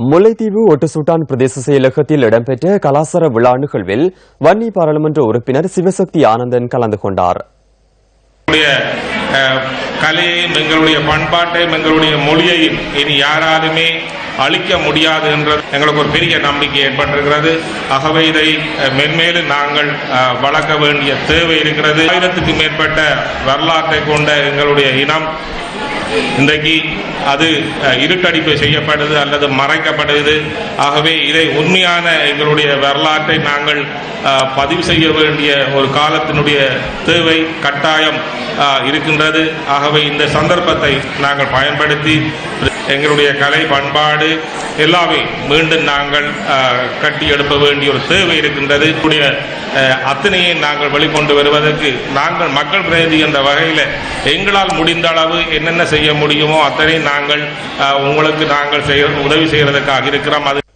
முல்லைத்தீவு ஒட்டுசுட்டான் பிரதேச செயலகத்தில் இடம்பெற்ற கலாசார விழா நிகழ்வில் வன்னி பாராளுமன்ற உறுப்பினர் சிவசக்தி ஆனந்தன் கலந்து கொண்டார். கலையையும் எங்களுடைய பண்பாட்டையும் எங்களுடைய மொழியையும் இனி யாராலுமே அழிக்க முடியாது என்ற எங்களுக்கு ஒரு பெரிய நம்பிக்கை ஏற்பட்டிருக்கிறது. ஆகவே இதை மென்மேலும் நாங்கள் வளர்க்க வேண்டிய தேவை இருக்கிறது. 1000க்கும் மேற்பட்ட வரலாற்றை கொண்ட எங்களுடைய இனம் இன்றைக்கு அது இருட்டடிப்பு செய்யப்படுது அல்லது மறைக்கப்படுது. ஆகவே இதை உண்மையான எங்களுடைய வரலாற்றை நாங்கள் பதிவு செய்ய வேண்டிய ஒரு காலத்தினுடைய தேவை கட்டாயம் இருக்கின்றது. ஆகவே இந்த சந்தர்ப்பத்தை நாங்கள் பயன்படுத்தி எங்களுடைய கலை பண்பாடு எல்லாமே மீண்டும் நாங்கள் கட்டி எழுப்ப வேண்டிய ஒரு தேவை இருக்கின்றது. அத்தனையை நாங்கள் வெளிக்கொண்டு வருவதற்கு நாங்கள் மக்கள் பிரதிநிதி என்ற வகையில் எங்களால் முடிந்த அளவு என்னென்ன செய்ய முடியுமோ அத்தனை நாங்கள் உங்களுக்கு நாங்கள் உதவி செய்வதற்காக இருக்கிறோம். அது